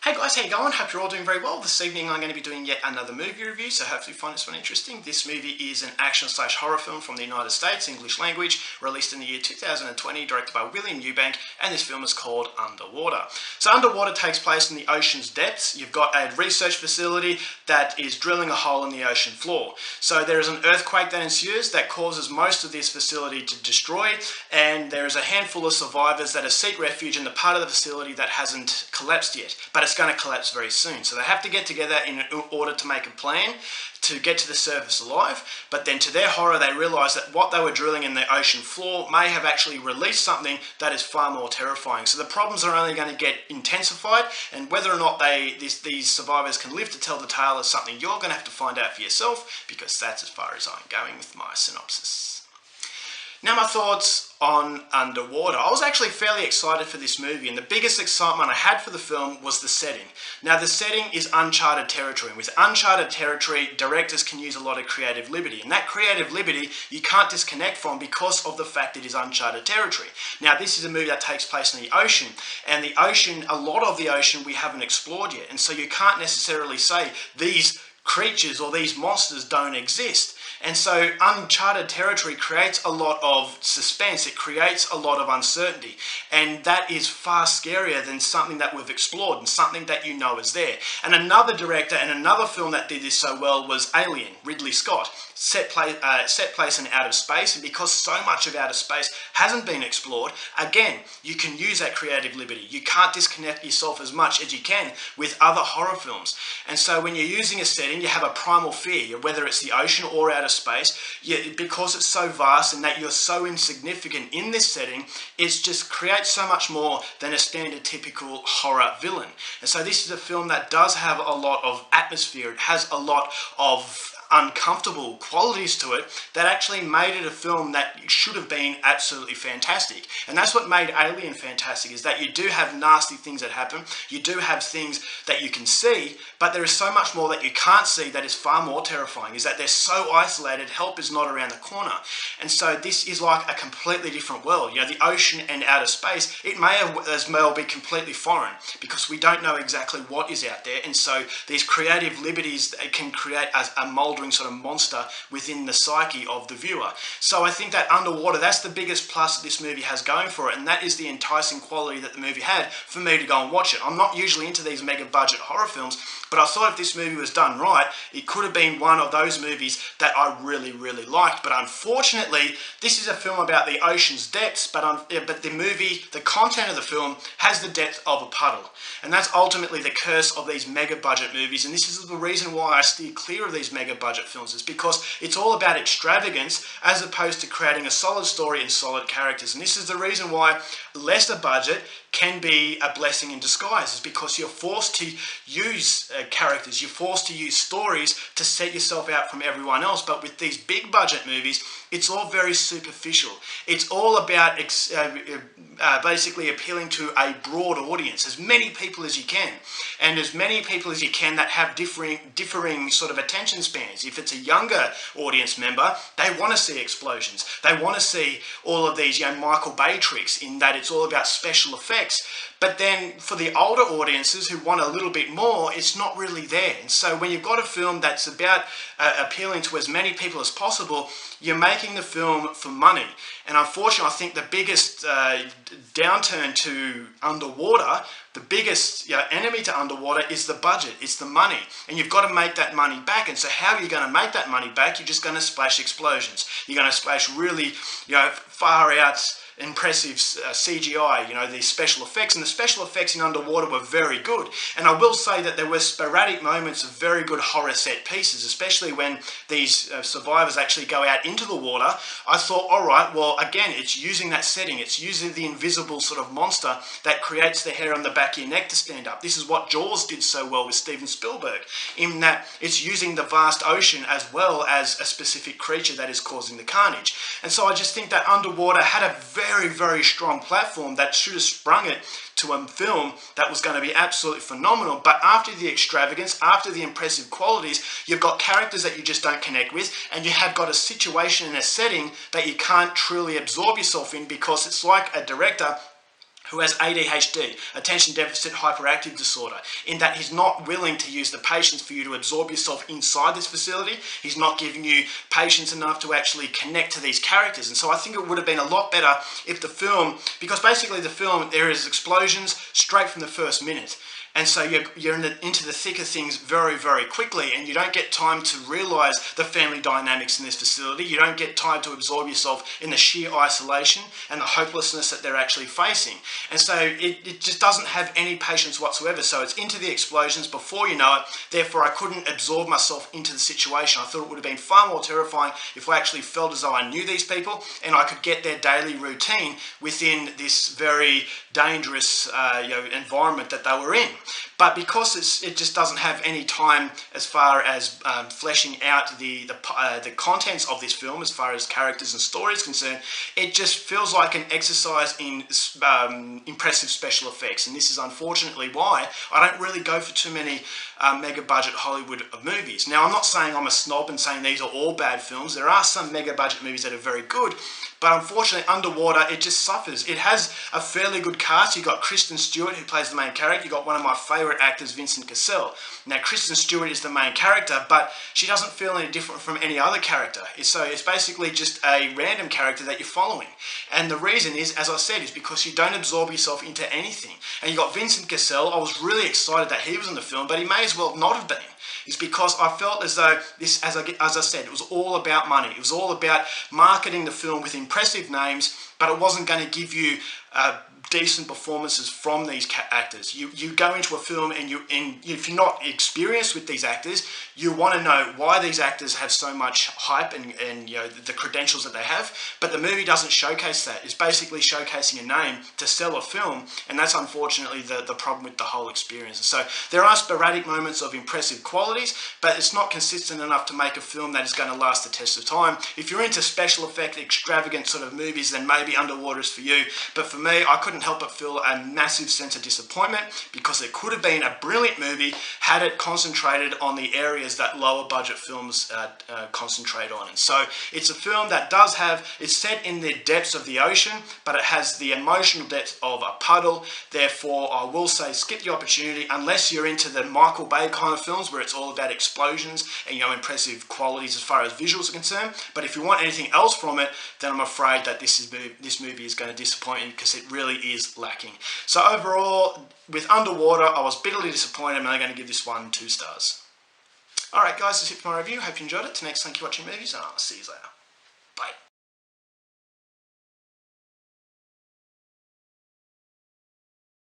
Hey guys, how you going? Hope you're all doing very well. This evening I'm going to be doing yet another movie review, so hopefully you find this one interesting. This movie is an action/horror film from the United States, English language, released in the year 2020, directed by William Eubank, and this film is called Underwater. So Underwater takes place in the ocean's depths. You've got a research facility that is drilling a hole in the ocean floor. So there is an earthquake that ensues that causes most of this facility to destroy, and there is a handful of survivors that seek refuge in the part of the facility that hasn't collapsed yet, but it's going to collapse very soon. So they have to get together in order to make a plan to get to the surface alive, but then to their horror they realise that what they were drilling in the ocean floor may have actually released something that is far more terrifying. So the problems are only going to get intensified, and whether or not these survivors can live to tell the tale is something you're going to have to find out for yourself, because that's as far as I'm going with my synopsis. Now, my thoughts on Underwater. I was actually fairly excited for this movie, and the biggest excitement I had for the film was the setting. Now, the setting is uncharted territory, and with uncharted territory, directors can use a lot of creative liberty, and that creative liberty you can't disconnect from because of the fact it is uncharted territory. Now, this is a movie that takes place in the ocean, and the ocean, a lot of the ocean we haven't explored yet, and so you can't necessarily say these creatures or these monsters don't exist. And so uncharted territory creates a lot of suspense, it creates a lot of uncertainty, and that is far scarier than something that we've explored and something that you know is there. And another director and another film that did this so well was Alien, Ridley Scott. Set place in outer space, and because so much of outer space hasn't been explored, again, you can use that creative liberty. You can't disconnect yourself as much as you can with other horror films. And so when you're using a setting, you have a primal fear, whether it's the ocean or outer space, because it's so vast and that you're so insignificant in this setting, it just creates so much more than a standard typical horror villain. And so this is a film that does have a lot of atmosphere. It has a lot of uncomfortable qualities to it that actually made it a film that should have been absolutely fantastic. And that's what made Alien fantastic, is that you do have nasty things that happen, you do have things that you can see, but there is so much more that you can't see that is far more terrifying, is that they're so isolated, help is not around the corner. And so this is like a completely different world. You know, the ocean and outer space, it may as well be completely foreign, because we don't know exactly what is out there, and so these creative liberties can create a mouldering sort of monster within the psyche of the viewer. So I think that Underwater, that's the biggest plus that this movie has going for it, and that is the enticing quality that the movie had for me to go and watch it. I'm not usually into these mega budget horror films, but I thought if this movie was done right, it could have been one of those movies that I really, really liked. But unfortunately, this is a film about the ocean's depths, but the content of the film has the depth of a puddle. And that's ultimately the curse of these mega budget movies, and this is the reason why I steer clear of these mega budget films, is because it's all about extravagance as opposed to creating a solid story and solid characters. And this is the reason why lesser budget can be a blessing in disguise, is because you're forced to use characters, you're forced to use stories to set yourself out from everyone else. But with these big budget movies, it's all very superficial. It's all about basically appealing to a broad audience, as many people as you can, and as many people as you can that have differing sort of attention spans. If it's a younger audience member, they want to see explosions. They want to see all of these, Michael Bay tricks, in that it's all about special effects. But then for the older audiences who want a little bit more, it's not really there. And so when you've got a film that's about appealing to as many people as possible, you're making the film for money. And unfortunately, I think the biggest downturn to Underwater, the biggest enemy to Underwater, is the budget, it's the money. And you've got to make that money back. And so how are you going to make that money back? You're just going to splash explosions. You're going to splash really, far out impressive CGI, these special effects, and the special effects in Underwater were very good. And I will say that there were sporadic moments of very good horror set pieces, especially when these survivors actually go out into the water. I thought, all right, well, again, it's using that setting, it's using the invisible sort of monster that creates the hair on the back of your neck to stand up. This is what Jaws did so well with Steven Spielberg, in that it's using the vast ocean as well as a specific creature that is causing the carnage. And so I just think that Underwater had a very, very strong platform that should have sprung it to a film that was going to be absolutely phenomenal. But after the extravagance, after the impressive qualities, you've got characters that you just don't connect with, and you have got a situation and a setting that you can't truly absorb yourself in, because it's like a director who has ADHD, attention deficit hyperactive disorder, in that he's not willing to use the patience for you to absorb yourself inside this facility. He's not giving you patience enough to actually connect to these characters. And so I think it would have been a lot better if the film, because basically the film, there is explosions straight from the first minute. And so you're into the thick of things very, very quickly, and you don't get time to realise the family dynamics in this facility. You don't get time to absorb yourself in the sheer isolation and the hopelessness that they're actually facing. And so it just doesn't have any patience whatsoever. So it's into the explosions before you know it. Therefore, I couldn't absorb myself into the situation. I thought it would have been far more terrifying if I actually felt as though I knew these people and I could get their daily routine within this very dangerous environment that they were in. But because it just doesn't have any time as far as fleshing out the contents of this film, as far as characters and story is concerned, it just feels like an exercise in impressive special effects. And this is unfortunately why I don't really go for too many mega budget Hollywood movies. Now, I'm not saying I'm a snob and saying these are all bad films. There are some mega budget movies that are very good, but unfortunately Underwater, it just suffers. It has a fairly good cast. You've got Kristen Stewart, who plays the main character. You've got one of my favourite actors, Vincent Cassel. Now, Kristen Stewart is the main character, but she doesn't feel any different from any other character. So it's basically just a random character that you're following. And the reason is, as I said, is because you don't absorb yourself into anything. And you've got Vincent Cassel. I was really excited that he was in the film, but he may as well not have been. Is because I felt as though this, as I said, it was all about money. It was all about marketing the film with impressive names, but it wasn't going to give you decent performances from these actors. You go into a film and if you're not experienced with these actors, you want to know why these actors have so much hype and the credentials that they have, but the movie doesn't showcase that. It's basically showcasing a name to sell a film, and that's unfortunately the problem with the whole experience. So there are sporadic moments of impressive qualities, but it's not consistent enough to make a film that is going to last the test of time. If you're into special effect, extravagant sort of movies, then maybe Underwater is for you, but for me, I couldn't help but feel a massive sense of disappointment, because it could have been a brilliant movie had it concentrated on the areas that lower budget films concentrate on. And so it's a film that does have, it's set in the depths of the ocean, but it has the emotional depth of a puddle. Therefore, I will say skip the opportunity unless you're into the Michael Bay kind of films where it's all about explosions and impressive qualities as far as visuals are concerned. But if you want anything else from it, then I'm afraid that this movie is going to disappoint you, because it really is lacking. So overall, with Underwater, I was bitterly disappointed. I'm only going to give this one 2 stars. Alright guys, that's it for my review. Hope you enjoyed it. Till next time, keep watching movies, and I'll see you later.